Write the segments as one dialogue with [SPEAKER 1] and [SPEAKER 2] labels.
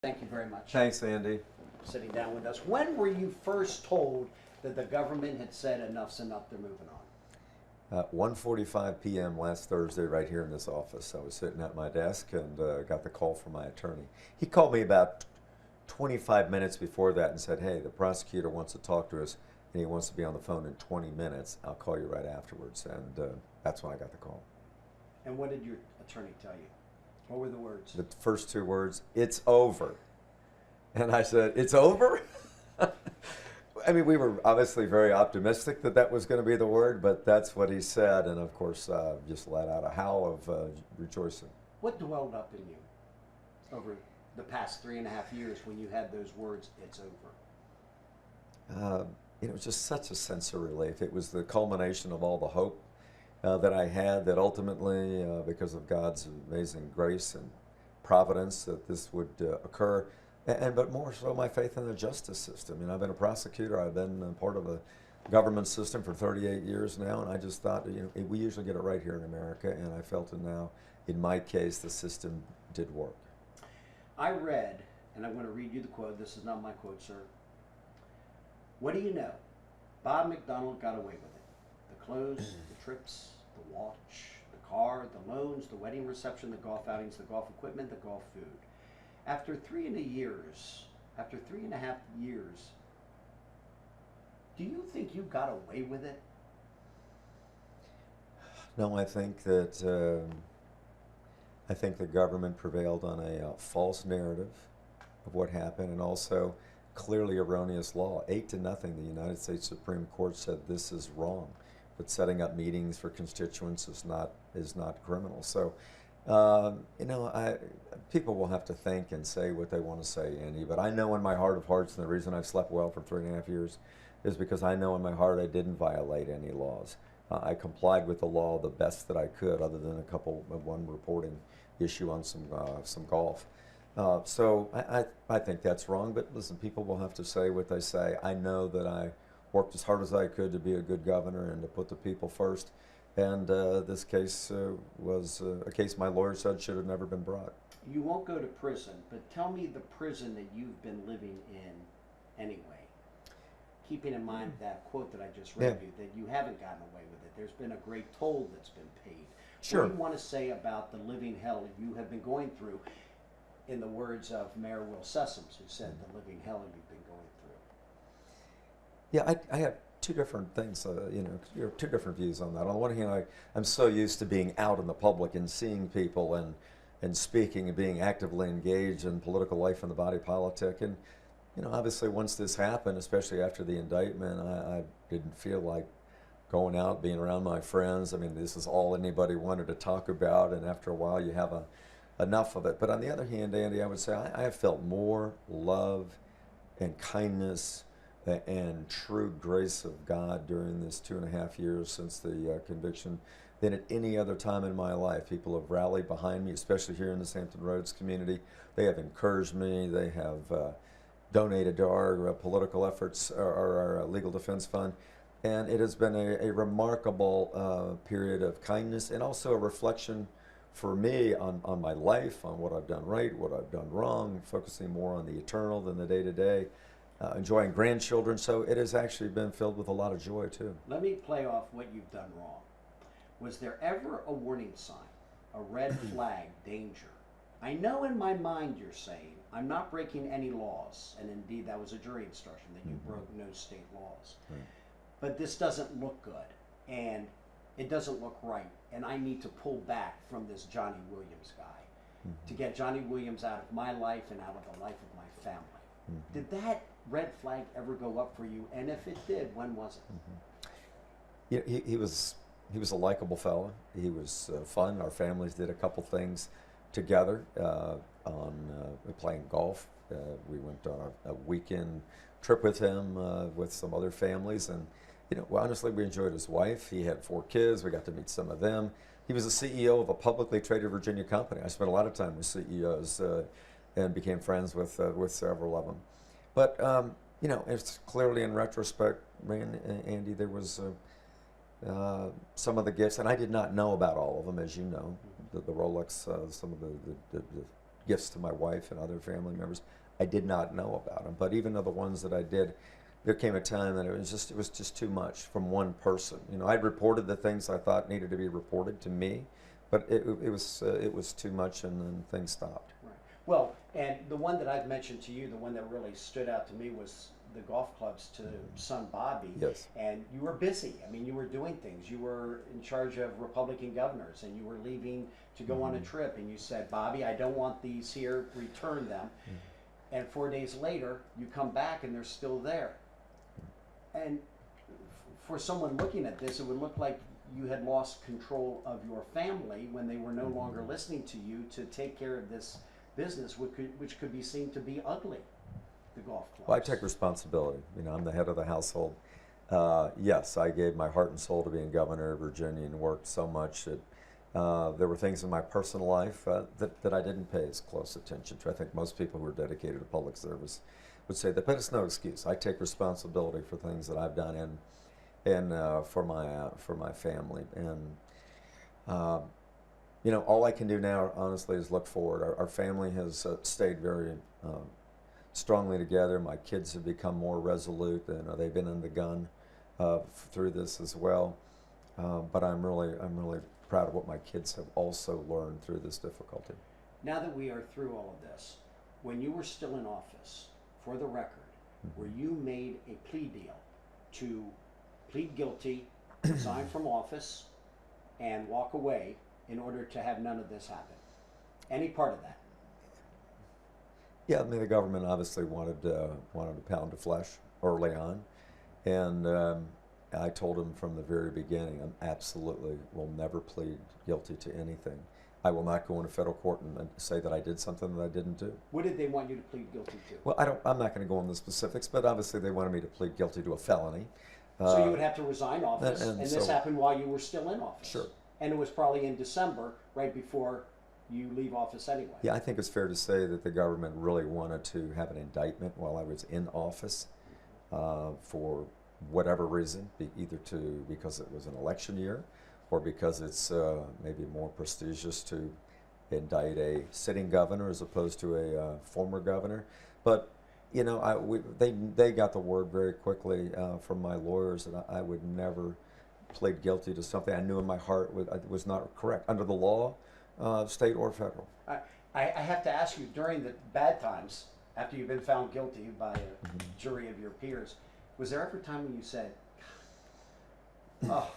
[SPEAKER 1] Thank you very much
[SPEAKER 2] Thanks, Andy.
[SPEAKER 1] for sitting down with us. When were you first told that the government had said enough's enough, they're moving on?
[SPEAKER 2] 1:45 p.m. last Thursday, right here in this office. I was sitting at my desk and got the call from my attorney. He called me about 25 minutes before that and said, "Hey, the prosecutor wants to talk to us, and he wants to be on the phone in 20 minutes. I'll call you right afterwards." And that's when I got the call.
[SPEAKER 1] And what did your attorney tell you? What were the words?
[SPEAKER 2] The first two words, "It's over." And I said, "It's over?" I mean, we were obviously very optimistic that that was going to be the word, but that's what he said, and of course, just let out a howl of rejoicing.
[SPEAKER 1] What dwelled up in you over the past 3.5 years when you had those words, "It's over"?
[SPEAKER 2] It was just such a sense of relief. It was the culmination of all the hope that I had that ultimately, because of God's amazing grace and providence, that this would occur. But more so my faith in the justice system. You know, I've been a prosecutor. I've been part of a government system for 38 years now, and I just thought, you know, we usually get it right here in America, and I felt it now, in my case, the system did work.
[SPEAKER 1] I read, and I'm going to read you the quote. This is not my quote, sir. "What do you know? Bob McDonnell got away with it. The clothes, the trips, the watch, the car, the loans, the wedding reception, the golf outings, the golf equipment, the golf food. After 3.5 years, do you think you got away with it?"
[SPEAKER 2] No, I think the government prevailed on a false narrative of what happened, and also clearly erroneous law. 8-0, the United States Supreme Court said this is wrong, but setting up meetings for constituents is not criminal. So, people will have to think and say what they want to say, Andy. But I know in my heart of hearts, and the reason I've slept well for 3.5 years is because I know in my heart I didn't violate any laws. I complied with the law the best that I could, other than one reporting issue on some golf. So I think that's wrong. But listen, people will have to say what they say. I know that I worked as hard as I could to be a good governor and to put the people first. And this case was a case my lawyer said should have never been brought.
[SPEAKER 1] You won't go to prison, but tell me the prison that you've been living in anyway. Keeping in mind that quote that I just read you, that you haven't gotten away with it. There's been a great toll that's been paid.
[SPEAKER 2] Sure.
[SPEAKER 1] What do you want to say about the living hell you have been going through, in the words of Mayor Will Sessoms, who said the living hell you've been going through?
[SPEAKER 2] Yeah, I have two different things, two different views on that. On the one hand, I'm so used to being out in the public and seeing people and speaking and being actively engaged in political life and the body politic. And, obviously once this happened, especially after the indictment, I didn't feel like going out, being around my friends. I mean, this is all anybody wanted to talk about, and after a while you have enough of it. But on the other hand, Andy, I would say I have felt more love and kindness and true grace of God during this 2.5 years since the conviction than at any other time in my life. People have rallied behind me, especially here in the Hampton Roads community. They have encouraged me. They have donated to our political efforts, our legal defense fund. And it has been a remarkable period of kindness, and also a reflection for me on my life, on what I've done right, what I've done wrong, focusing more on the eternal than the day-to-day. Enjoying grandchildren, so it has actually been filled with a lot of joy too.
[SPEAKER 1] Let me play off what you've done wrong. Was there ever a warning sign, a red flag, danger? I know in my mind you're saying, I'm not breaking any laws, and indeed that was a jury instruction, that you broke no state laws.
[SPEAKER 2] Right.
[SPEAKER 1] But this doesn't look good, and it doesn't look right, and I need to pull back from this Johnny Williams guy to get Johnny Williams out of my life and out of the life of my family. Did that red flag ever go up for you? And if it did, when was it?
[SPEAKER 2] Yeah, he was a likable fella. He was fun. Our families did a couple things together on playing golf. We went on a weekend trip with him with some other families, and well, honestly, we enjoyed his wife. He had 4 kids. We got to meet some of them. He was the CEO of a publicly traded Virginia company. I spent a lot of time with CEOs. And became friends with several of them. But, it's clearly in retrospect, Andy, there was some of the gifts, and I did not know about all of them, as you know, the Rolex, some of the gifts to my wife and other family members. I did not know about them, but even of the ones that I did, there came a time that it was just too much from one person. You know, I'd reported the things I thought needed to be reported to me, but it was too much, and then things stopped.
[SPEAKER 1] Right. Well, and the one that I've mentioned to you, the one that really stood out to me was the golf clubs to son Bobby.
[SPEAKER 2] Yes.
[SPEAKER 1] And you were busy. I mean, you were doing things. You were in charge of Republican governors, and you were leaving to go on a trip, and you said, Bobby, I don't want these here, return them. And 4 days later, you come back and they're still there. And for someone looking at this, it would look like you had lost control of your family when they were no longer listening to you to take care of this business, which could be seen to be ugly, the golf clubs.
[SPEAKER 2] Well, I take responsibility. You know, I'm the head of the household. Yes, I gave my heart and soul to being governor of Virginia and worked so much that there were things in my personal life that I didn't pay as close attention to. I think most people who are dedicated to public service would say that, but it's no excuse. I take responsibility for things that I've done and for my family. And you know, all I can do now, honestly, is look forward. Our family has stayed very strongly together. My kids have become more resolute, and they've been in the gun through this as well. But I'm really proud of what my kids have also learned through this difficulty.
[SPEAKER 1] Now that we are through all of this, when you were still in office, for the record, where you made a plea deal to plead guilty, resign from office, and walk away in order to have none of this happen? Any part of that?
[SPEAKER 2] Yeah, I mean, the government obviously wanted a pound of flesh early on, and I told them from the very beginning, I absolutely will never plead guilty to anything. I will not go into federal court and say that I did something that I didn't do.
[SPEAKER 1] What did they want you to plead guilty to?
[SPEAKER 2] Well, I'm not going to go into the specifics, but obviously they wanted me to plead guilty to a felony.
[SPEAKER 1] So you would have to resign office, and this
[SPEAKER 2] so,
[SPEAKER 1] happened while you were still in office.
[SPEAKER 2] Sure.
[SPEAKER 1] And it was probably in December, right before you leave office anyway.
[SPEAKER 2] Yeah, I think it's fair to say that the government really wanted to have an indictment while I was in office for whatever reason, because it was an election year, or because it's maybe more prestigious to indict a sitting governor as opposed to a former governor. But you know, they got the word very quickly from my lawyers that I would never plead guilty to something I knew in my heart was not correct under the law, state or federal.
[SPEAKER 1] I have to ask you, during the bad times, after you've been found guilty by a jury of your peers, was there ever a time when you said, oh,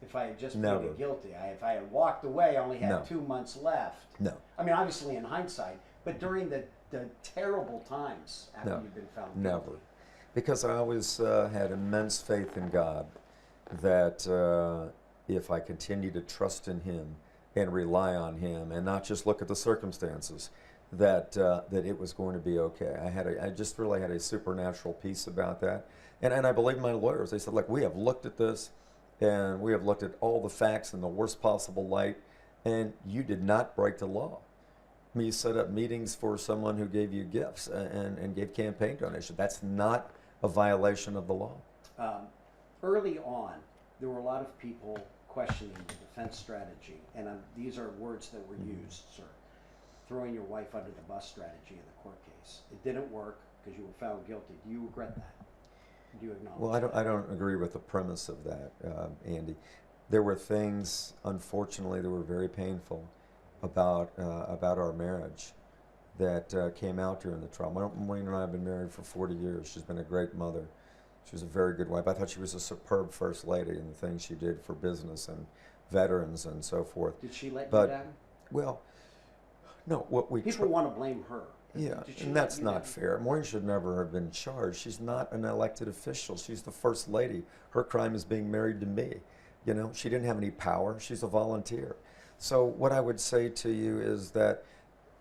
[SPEAKER 1] if I had just pleaded guilty, if I had walked away, I only had 2 months left?
[SPEAKER 2] No.
[SPEAKER 1] I mean, obviously in hindsight, but during the terrible times after you've been found guilty?
[SPEAKER 2] Never. Because I always had immense faith in God that if I continue to trust in Him and rely on Him and not just look at the circumstances, that it was going to be okay. I just really had a supernatural peace about that. And I believe my lawyers. They said, look, we have looked at this, and we have looked at all the facts in the worst possible light, and you did not break the law. I mean, you set up meetings for someone who gave you gifts and gave campaign donations. That's not a violation of the law.
[SPEAKER 1] Early on, there were a lot of people questioning the defense strategy, and these are words that were used, sir. Throwing your wife under the bus strategy in the court case. It didn't work because you were found guilty. Do you regret that? Do you acknowledge
[SPEAKER 2] Well, I don't agree with the premise of that, Andy. There were things, unfortunately, that were very painful about our marriage that came out during the trial. Maureen and I have been married for 40 years. She's been a great mother. She was a very good wife. I thought she was a superb first lady in the things she did for business and veterans and so forth.
[SPEAKER 1] Did she let you down?
[SPEAKER 2] Well, no.
[SPEAKER 1] People want to blame her.
[SPEAKER 2] Yeah, and that's not fair. Maureen should never have been charged. She's not an elected official. She's the first lady. Her crime is being married to me. You know, she didn't have any power. She's a volunteer. So what I would say to you is that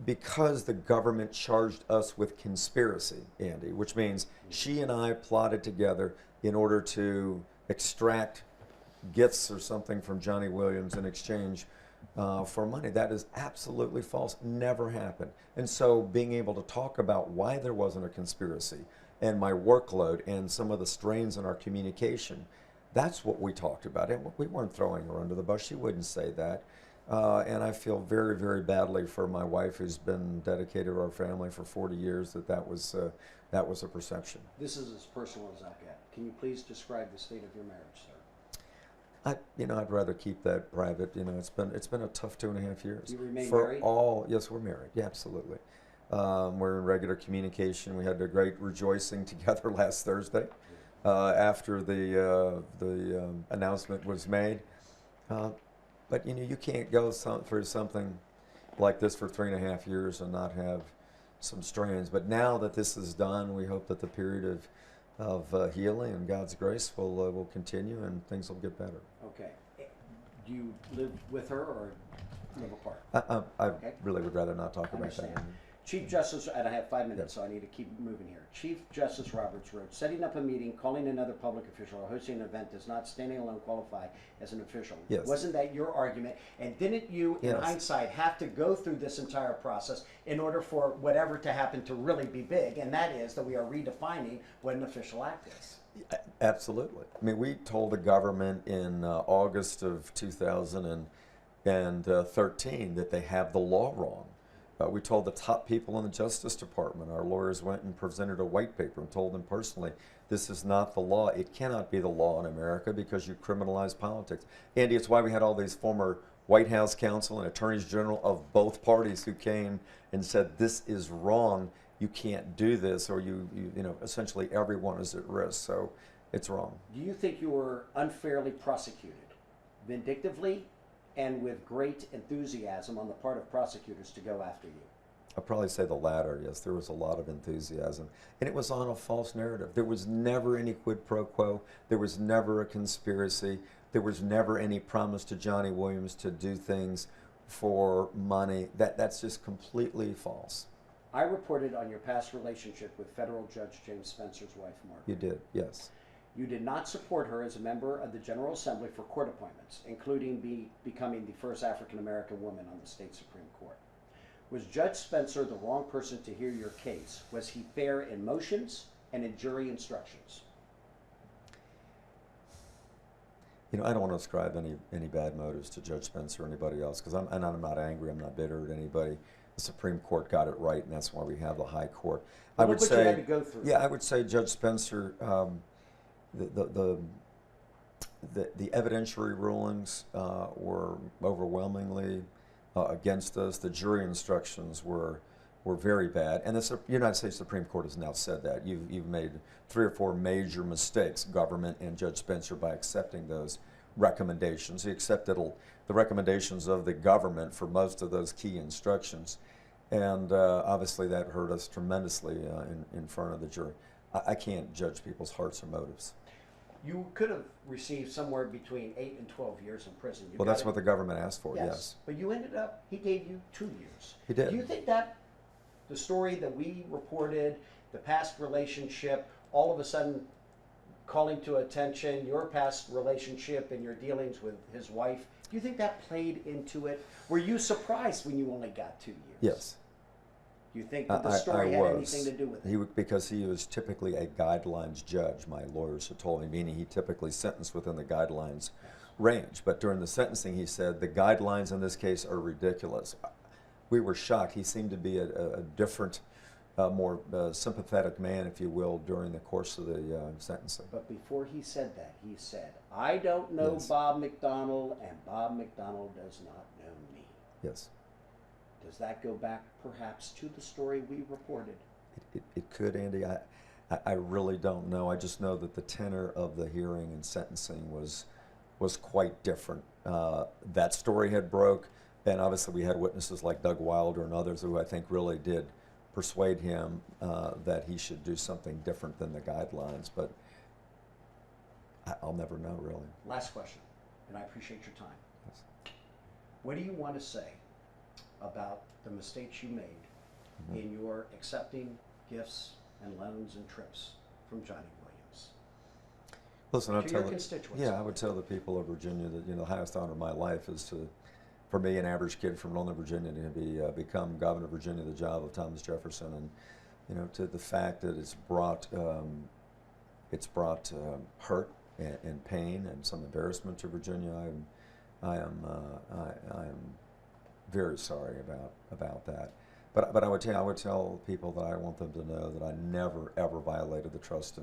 [SPEAKER 2] because the government charged us with conspiracy, Andy, which means she and I plotted together in order to extract gifts or something from Johnny Williams in exchange for money. That is absolutely false. Never happened. And so being able to talk about why there wasn't a conspiracy and my workload and some of the strains in our communication, that's what we talked about. And we weren't throwing her under the bus. She wouldn't say that. And I feel very, very badly for my wife, who's been dedicated to our family for 40 years, that was a perception.
[SPEAKER 1] This is as personal as I'll get. Can you please describe the state of your marriage, sir?
[SPEAKER 2] I'd rather keep that private. It's been a tough 2.5 years.
[SPEAKER 1] Do you remain
[SPEAKER 2] For
[SPEAKER 1] married?
[SPEAKER 2] Yes, we're married. Yeah, absolutely. We're in regular communication. We had a great rejoicing together last Thursday after the announcement was made. But you can't go through something like this for 3.5 years and not have some strains. But now that this is done, we hope that the period of healing and God's grace will continue and things will get better.
[SPEAKER 1] Okay. Do you live with her or live apart?
[SPEAKER 2] I
[SPEAKER 1] Okay.
[SPEAKER 2] really would rather not talk about
[SPEAKER 1] Understand.
[SPEAKER 2] that.
[SPEAKER 1] Chief Justice, and I have 5 minutes, so I need to keep moving here. Chief Justice Roberts wrote, setting up a meeting, calling another public official, or hosting an event does not standing alone qualify as an official.
[SPEAKER 2] Yes.
[SPEAKER 1] Wasn't that your argument? And didn't you, in
[SPEAKER 2] Yes.
[SPEAKER 1] hindsight, have to go through this entire process in order for whatever to happen to really be big? And that is that we are redefining what an official act is.
[SPEAKER 2] Absolutely. I mean, we told the government in August of 2013 that they have the law wrong. We told the top people in the Justice Department. Our lawyers went and presented a white paper and told them personally, this is not the law. It cannot be the law in America because you criminalize politics. Andy, it's why we had all these former White House counsel and attorneys general of both parties who came and said, this is wrong. You can't do this, or essentially everyone is at risk. So it's wrong.
[SPEAKER 1] Do you think you were unfairly prosecuted, vindictively, and with great enthusiasm on the part of prosecutors to go after you?
[SPEAKER 2] I'd probably say the latter, yes. There was a lot of enthusiasm. And it was on a false narrative. There was never any quid pro quo. There was never a conspiracy. There was never any promise to Johnny Williams to do things for money. That's just completely false.
[SPEAKER 1] I reported on your past relationship with federal Judge James Spencer's wife, Margaret.
[SPEAKER 2] You did, yes.
[SPEAKER 1] You did not support her as a member of the General Assembly for court appointments, including becoming the first African-American woman on the state Supreme Court. Was Judge Spencer the wrong person to hear your case? Was he fair in motions and in jury instructions?
[SPEAKER 2] I don't want to ascribe any bad motives to Judge Spencer or anybody else, because I'm not angry, I'm not bitter at anybody. The Supreme Court got it right, and that's why we have the High Court.
[SPEAKER 1] Well, look what you had to go through.
[SPEAKER 2] Yeah, I would say Judge Spencer, the evidentiary rulings were overwhelmingly against us. The jury instructions were very bad, and the United States Supreme Court has now said that you've made 3 or 4 major mistakes, government and Judge Spencer, by accepting those recommendations. He accepted the recommendations of the government for most of those key instructions, and obviously that hurt us tremendously in front of the jury. I can't judge people's hearts or motives.
[SPEAKER 1] You could have received somewhere between 8 and 12 years in prison.
[SPEAKER 2] Well, that's what the government asked for, yes.
[SPEAKER 1] But you ended up, he gave you 2 years.
[SPEAKER 2] He did.
[SPEAKER 1] Do you think that the story that we reported, the past relationship, all of a sudden calling to attention your past relationship and your dealings with his wife, do you think that played into it? Were you surprised when you only got 2 years?
[SPEAKER 2] Yes.
[SPEAKER 1] Do you think that the story had anything to do with it?
[SPEAKER 2] Because he was typically a guidelines judge, my lawyers had told me, meaning he typically sentenced within the guidelines range. But during the sentencing, he said, the guidelines in this case are ridiculous. We were shocked. He seemed to be a different, more sympathetic man, if you will, during the course of the sentencing.
[SPEAKER 1] But before he said that, he said, I don't know
[SPEAKER 2] Yes.
[SPEAKER 1] Bob McDonnell, and Bob McDonnell does not know me.
[SPEAKER 2] Yes.
[SPEAKER 1] Does that go back perhaps to the story we reported?
[SPEAKER 2] It could, Andy. I really don't know. I just know that the tenor of the hearing and sentencing was quite different. That story had broke, and obviously we had witnesses like Doug Wilder and others who I think really did persuade him that he should do something different than the guidelines, but I'll never know, really.
[SPEAKER 1] Last question, and I appreciate your time.
[SPEAKER 2] Yes.
[SPEAKER 1] What do you want to say about the mistakes you made in your accepting gifts and loans and trips from Johnny Williams?
[SPEAKER 2] Listen, I'll
[SPEAKER 1] To
[SPEAKER 2] tell
[SPEAKER 1] your constituents.
[SPEAKER 2] Yeah, I would tell the people of Virginia that the highest honor of my life is for me, an average kid from Northern Virginia, to become governor of Virginia, the job of Thomas Jefferson, and to the fact that it's brought hurt and pain and some embarrassment to Virginia. I am very sorry about that. But I would tell people that I want them to know that I never ever violated the trust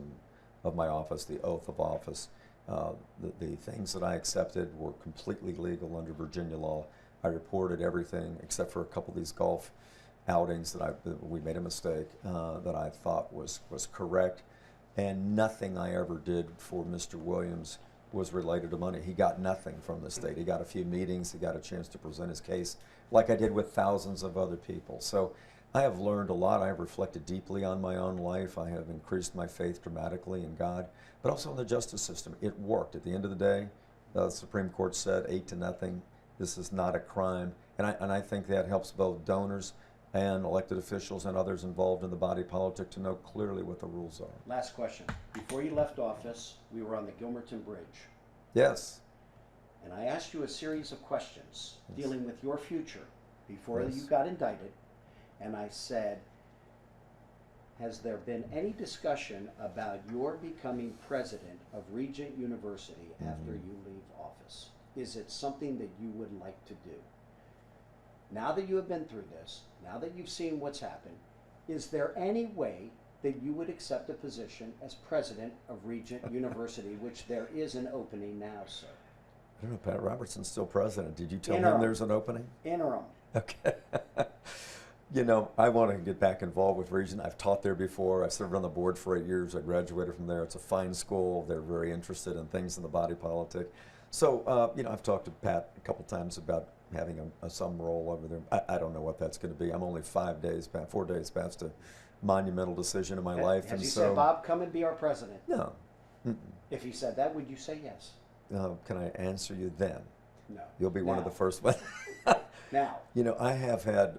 [SPEAKER 2] of my office, the oath of office. The things that I accepted were completely legal under Virginia law. I reported everything except for a couple of these golf outings that we made a mistake that I thought was correct, and nothing I ever did for Mr. Williams was related to money. He got nothing from the state. He got a few meetings. He got a chance to present his case like I did with thousands of other people. So I have learned a lot. I have reflected deeply on my own life. I have increased my faith dramatically in God, but also in the justice system. It worked. At the end of the day, the Supreme Court said 8-0. This is not a crime. And I think that helps both donors and elected officials and others involved in the body politic to know clearly what the rules are.
[SPEAKER 1] Last question. Before you left office, we were on the Gilmerton Bridge.
[SPEAKER 2] Yes.
[SPEAKER 1] And I asked you a series of questions dealing with your future before
[SPEAKER 2] Yes.
[SPEAKER 1] you got indicted. And I said, has there been any discussion about your becoming president of Regent University after you leave office? Is it something that you would like to do? Now that you have been through this, now that you've seen what's happened, is there any way that you would accept a position as president of Regent University, which there is an opening now, sir?
[SPEAKER 2] I don't know, Pat Robertson's still president. Did you tell
[SPEAKER 1] Interim.
[SPEAKER 2] him there's an opening?
[SPEAKER 1] Interim.
[SPEAKER 2] Okay. You know, I want to get back involved with Regent. I've taught there before. I served on the board for 8 years. I graduated from there. It's a fine school. They're very interested in things in the body politic. So, you know, I've talked to Pat a couple times about having some role over there. I don't know what that's going to be. I'm only 4 days past a monumental decision in my life.
[SPEAKER 1] Has he
[SPEAKER 2] so,
[SPEAKER 1] said, Bob, come and be our president?
[SPEAKER 2] No.
[SPEAKER 1] If he said that, would you say yes?
[SPEAKER 2] Can I answer you then?
[SPEAKER 1] No.
[SPEAKER 2] You'll be one of
[SPEAKER 1] Now.
[SPEAKER 2] the first ones.
[SPEAKER 1] Now.
[SPEAKER 2] You know, I have had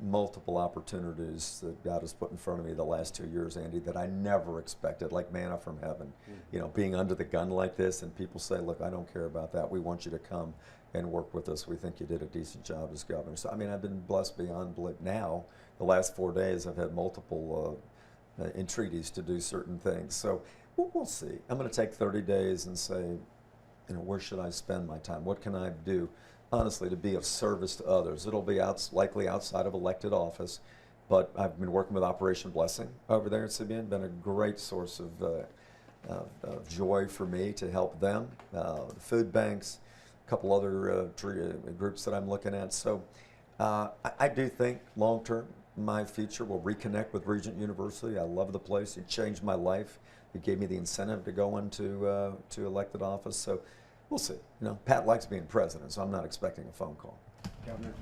[SPEAKER 2] multiple opportunities that God has put in front of me the last 2 years, Andy, that I never expected, like manna from heaven. You know, being under the gun like this, and people say, look, I don't care about that. We want you to come and work with us. We think you did a decent job as governor. So, I mean, I've been blessed beyond belief. Now, the last 4 days, I've had multiple entreaties to do certain things. So, we'll see. I'm going to take 30 days and say, you know, where should I spend my time? What can I do, honestly, to be of service to others? It'll be likely outside of elected office, but I've been working with Operation Blessing over there at CBN. Been a great source of joy for me to help them. The food banks, a couple other groups that I'm looking at. So I do think long term my future will reconnect with Regent University. I love the place. It changed my life. It gave me the incentive to go into to elected office. So we'll see. You know, Pat likes being president, so I'm not expecting a phone call.
[SPEAKER 1] Governor.